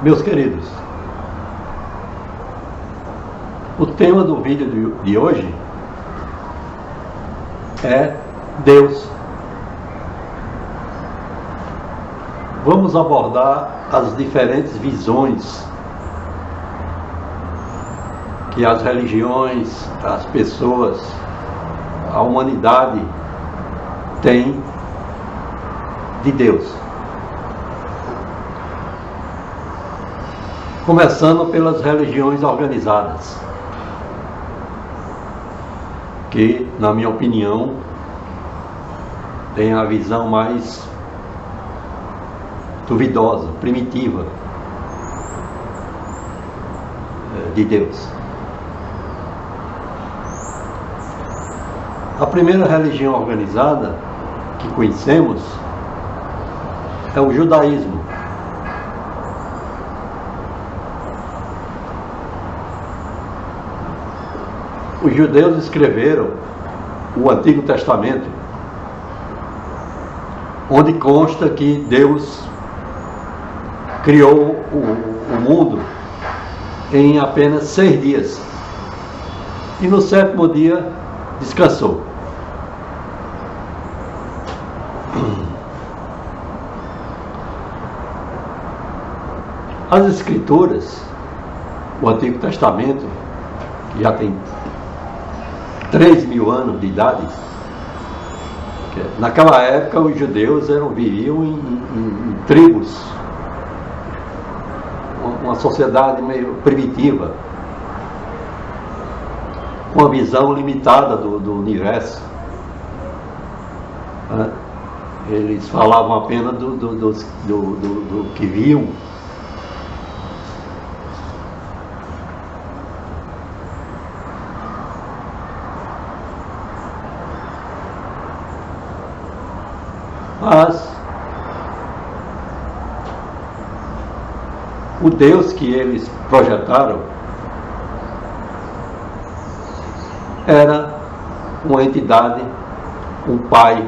Meus queridos, o tema do vídeo de hoje é Deus. Vamos abordar as diferentes visões que as religiões, as pessoas, a humanidade tem de Deus. Começando pelas religiões organizadas, que, na minha opinião, tem a visão mais duvidosa, primitiva de Deus. A primeira religião organizada que conhecemos é o judaísmo. Os judeus escreveram o Antigo Testamento, onde consta que Deus criou o mundo em apenas 6 dias e no 7º dia descansou. As Escrituras, o Antigo Testamento, que já tem 3.000 anos de idade, naquela época os judeus viviam em tribos, uma sociedade meio primitiva, com uma visão limitada do universo. Eles falavam apenas do que viam. Mas o Deus que eles projetaram era uma entidade, um pai,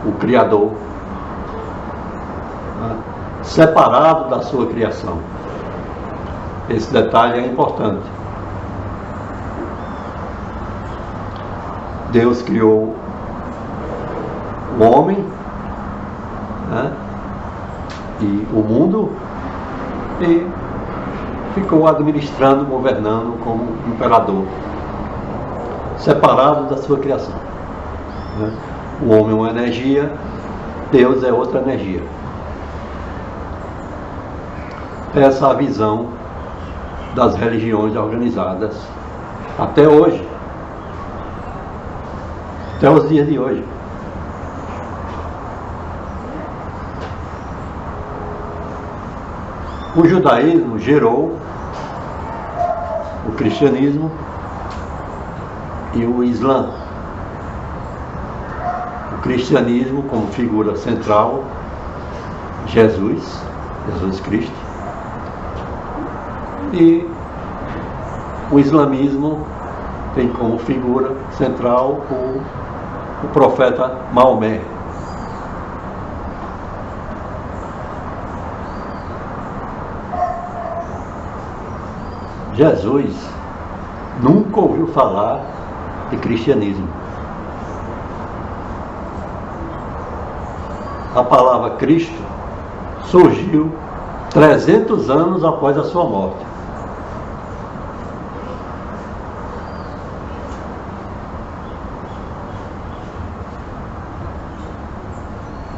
o Criador, separado da sua criação. Esse detalhe é importante. Deus criou o homem, e o mundo, e ficou administrando, governando como imperador, separado da sua criação. O homem é uma energia, Deus é outra energia. Essa é a visão das religiões organizadas até hoje, até os dias de hoje. O judaísmo gerou o cristianismo e o islã. O cristianismo como figura central, Jesus Cristo, e o islamismo tem como figura central o profeta Maomé. Jesus nunca ouviu falar de cristianismo. A palavra Cristo surgiu 300 anos após a sua morte.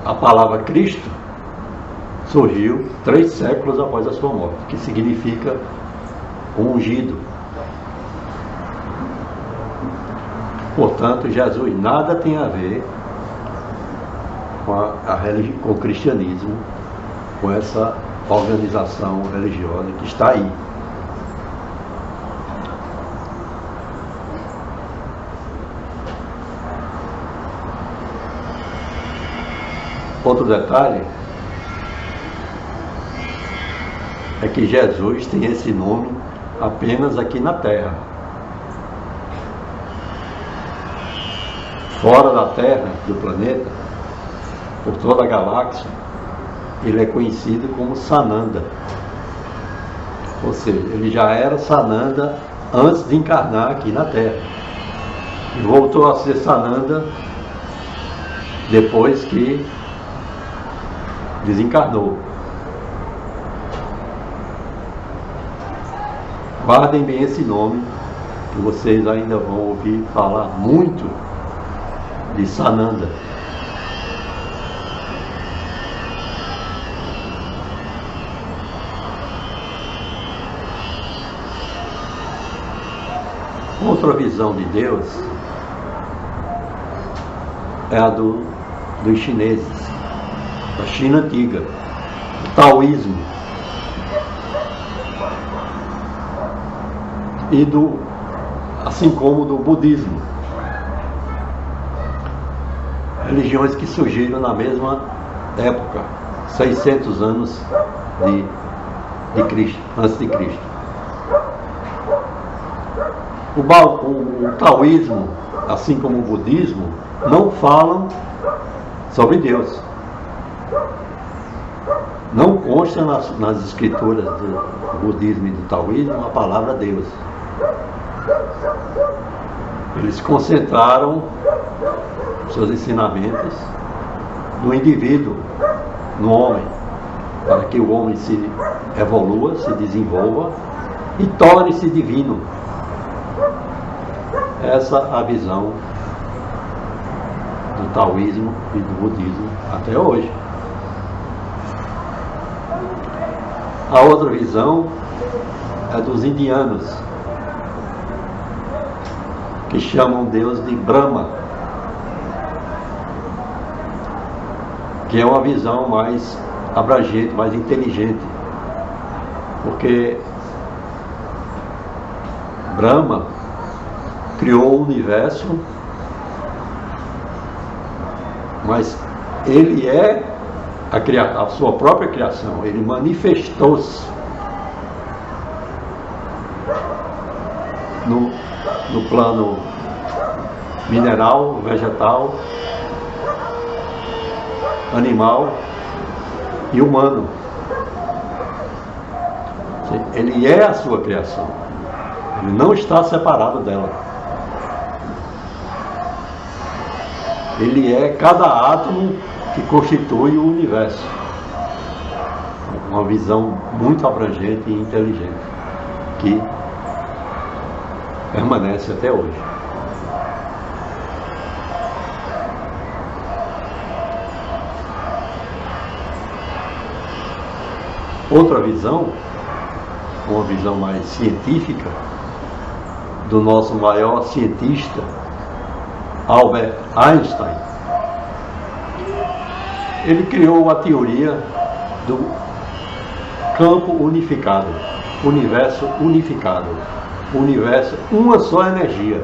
A palavra Cristo surgiu 3 séculos após a sua morte, que significa ungido. Portanto, Jesus nada tem a ver com o cristianismo, com essa organização religiosa que está aí. Outro detalhe é que Jesus tem esse nome apenas aqui na Terra. Fora da Terra, do planeta, por toda a galáxia, ele é conhecido como Sananda. Ou seja, ele já era Sananda antes de encarnar aqui na Terra. E voltou a ser Sananda depois que desencarnou. Guardem bem esse nome, que vocês ainda vão ouvir falar muito de Sananda. Outra visão de Deus é a dos chineses, da China antiga, o taoísmo, e assim como do budismo, religiões que surgiram na mesma época, 600 anos de Cristo, antes de Cristo. O taoísmo, assim como o budismo, não falam sobre Deus. Não consta nas escrituras do budismo e do taoísmo a palavra Deus. Eles concentraram seus ensinamentos no indivíduo, no homem, para que o homem se evolua, se desenvolva e torne-se divino. Essa é a visão do taoísmo e do budismo até hoje. A outra visão é dos indianos, que chamam Deus de Brahma, que é uma visão mais abrangente, mais inteligente, porque Brahma criou o universo, mas ele é a sua própria criação, ele manifestou-se no plano mineral, vegetal, animal e humano. Ele é a sua criação, ele não está separado dela. Ele é cada átomo que constitui o universo. Uma visão muito abrangente e inteligente, que permanece até hoje. Outra visão, uma visão mais científica, do nosso maior cientista, Albert Einstein. Ele criou a teoria do campo unificado, universo unificado, universo, uma só energia.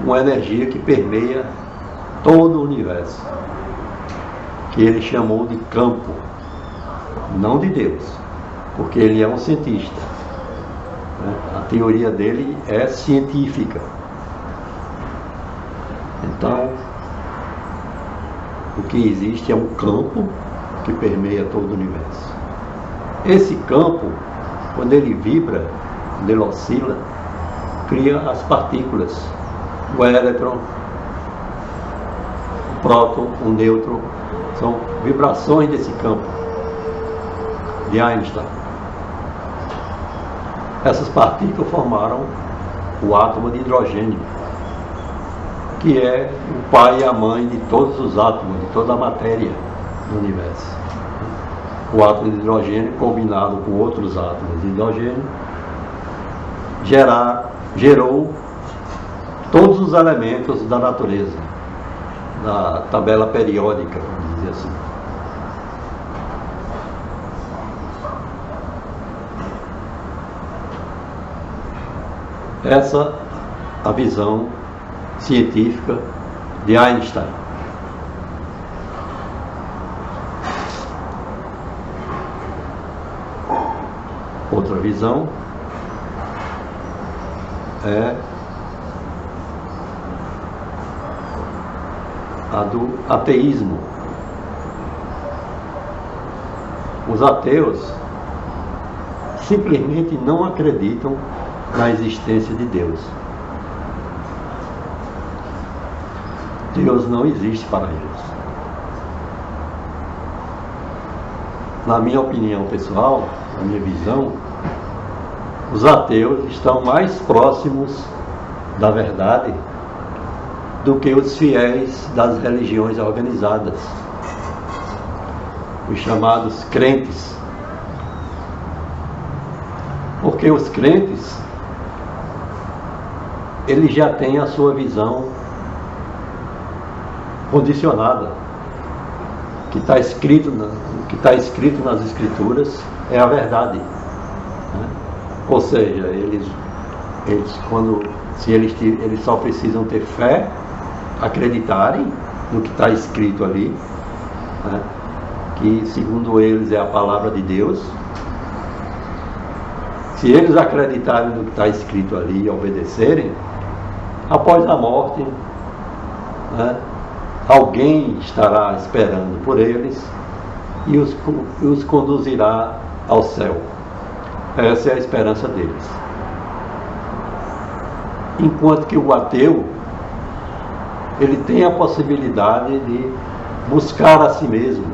Uma energia que permeia todo o universo, que ele chamou de campo, não de Deus, porque ele é um cientista. A teoria dele é científica. Então, o que existe é um campo que permeia todo o universo. Esse campo, quando ele vibra, quando ele oscila, cria as partículas, o elétron, o próton, o nêutron, são vibrações desse campo de Einstein. Essas partículas formaram o átomo de hidrogênio, que é o pai e a mãe de todos os átomos, de toda a matéria do universo. O átomo de hidrogênio, combinado com outros átomos de hidrogênio, gerou todos os elementos da natureza, da tabela periódica, vamos dizer assim. Essa é a visão científica de Einstein. Outra visão é a do ateísmo. Os ateus simplesmente não acreditam na existência de Deus. Deus não existe para eles. Na minha opinião pessoal, na minha visão, os ateus estão mais próximos da verdade do que os fiéis das religiões organizadas, os chamados crentes. Porque os crentes, eles já têm a sua visão condicionada. O que está escrito nas Escrituras é a verdade, né? Ou seja, eles só precisam ter fé, acreditarem no que está escrito ali, né? Que segundo eles é a palavra de Deus. Se eles acreditarem no que está escrito ali e obedecerem, após a morte, né, alguém estará esperando por eles e os conduzirá ao céu. Essa é a esperança deles. Enquanto que o ateu, ele tem a possibilidade de buscar a si mesmo,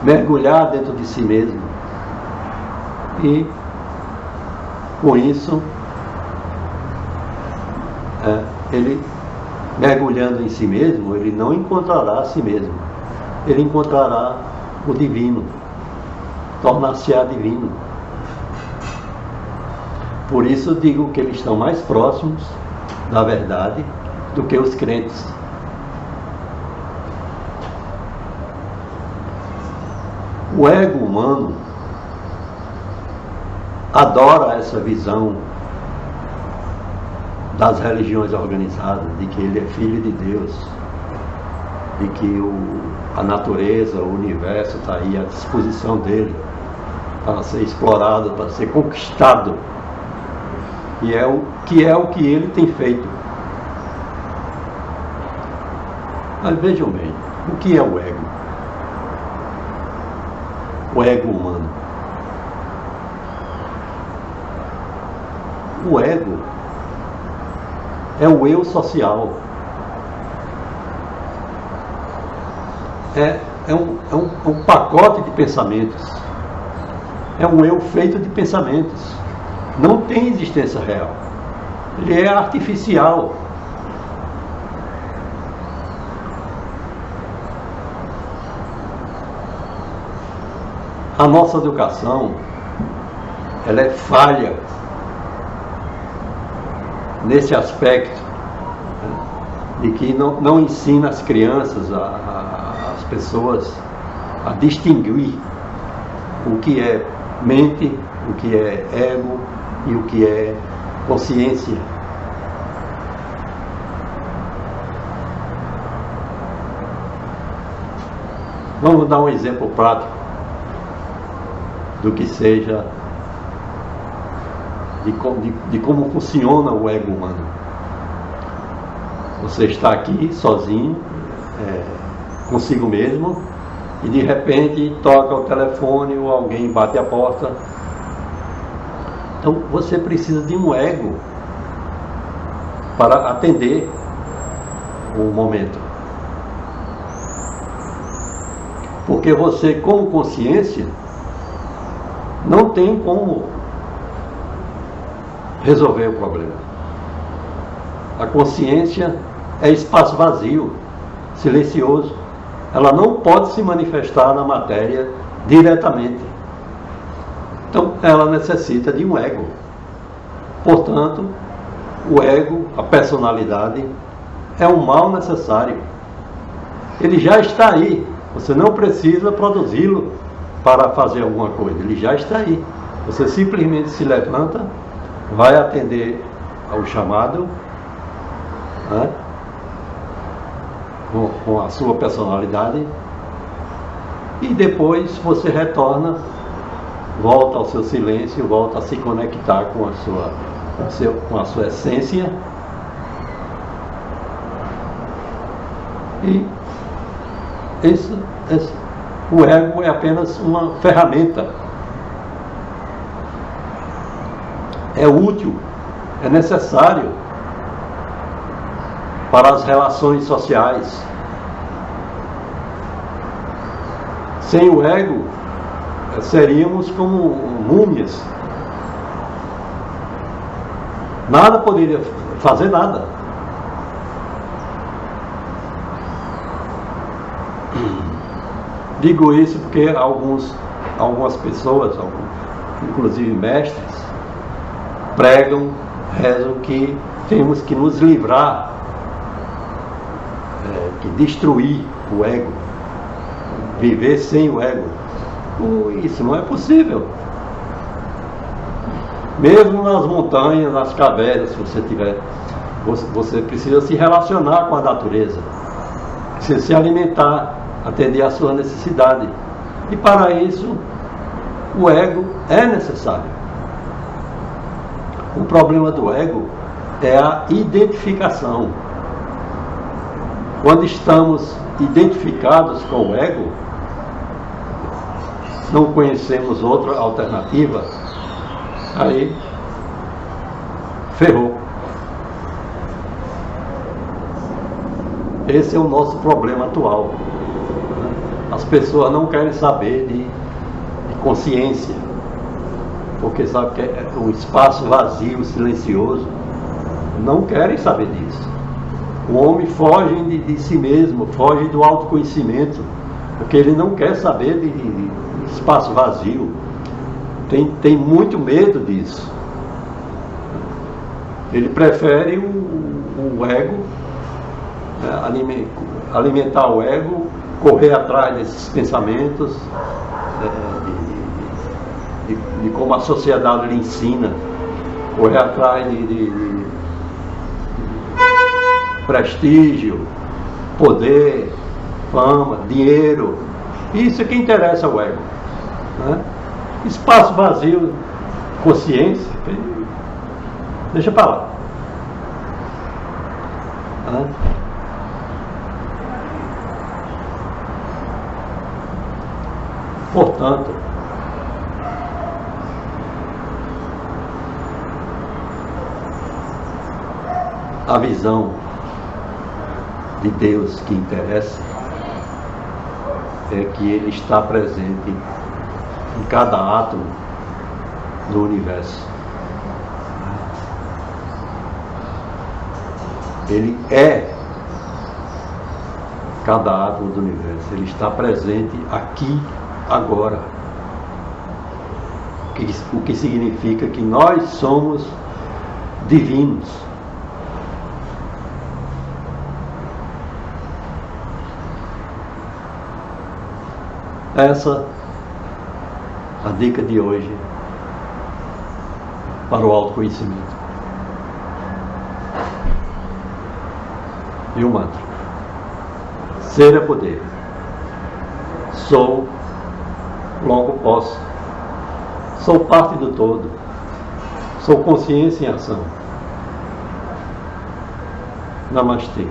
mergulhar dentro de si mesmo, e com isso ele, mergulhando em si mesmo, ele não encontrará a si mesmo, ele encontrará o divino, tornar-se-á divino. Por isso digo que eles estão mais próximos da verdade do que os crentes. O ego humano adora essa visão das religiões organizadas, de que ele é filho de Deus, de que a natureza, o universo está aí à disposição dele para ser explorado, para ser conquistado, e é o que ele tem feito. Mas vejam bem, o que é o ego? O ego humano. O ego é o eu social. É um pacote de pensamentos. É um eu feito de pensamentos. Não tem existência real. Ele é artificial. A nossa educação, ela é falha nesse aspecto, né, de que não ensina as crianças, as pessoas, a distinguir o que é mente, o que é ego e o que é consciência. Vamos dar um exemplo prático do que seja, de como funciona o ego humano. Você está aqui sozinho, consigo mesmo, e de repente toca o telefone ou alguém bate a porta. Então você precisa de um ego para atender o momento. Porque você, com consciência, não tem como resolver o problema. A consciência é espaço vazio, silencioso. Ela não pode se manifestar na matéria diretamente. Então, ela necessita de um ego. Portanto, o ego, a personalidade, é um mal necessário. Ele já está aí. Você não precisa produzi-lo para fazer alguma coisa. Ele já está aí. Você simplesmente se levanta, vai atender ao chamado, né, com a sua personalidade, e depois você retorna, volta ao seu silêncio, volta a se conectar com a sua essência, E o ego é apenas uma ferramenta. É útil, é necessário para as relações sociais. Sem o ego, seríamos como múmias. Nada poderia fazer nada. Digo isso porque algumas pessoas, inclusive mestres, pregam, rezam que temos que nos livrar, que destruir o ego, viver sem o ego. Isso não é possível. Mesmo nas montanhas, nas cavernas, se você tiver, você precisa se relacionar com a natureza, precisa se alimentar, atender à sua necessidade. E para isso, o ego é necessário. O problema do ego é a identificação. Quando estamos identificados com o ego, não conhecemos outra alternativa, aí ferrou. Esse é o nosso problema atual. As pessoas não querem saber de consciência, porque sabem que é um espaço vazio, silencioso. Não querem saber disso. O homem foge de si mesmo, foge do autoconhecimento, porque ele não quer saber de espaço vazio. Tem muito medo disso. Ele prefere o ego, alimentar o ego, correr atrás desses pensamentos, de como a sociedade lhe ensina, correr atrás de prestígio, poder, fama, dinheiro. Isso é que interessa ao ego, né? Espaço vazio, consciência, deixa para lá, né? Portanto, a visão de Deus que interessa é que Ele está presente em cada átomo do universo. Ele é cada átomo do universo. Ele está presente aqui, agora. O que significa que nós somos divinos. Essa é a dica de hoje para o autoconhecimento. E o mantra: ser é poder. Sou, logo posso. Sou parte do todo. Sou consciência em ação. Namastê.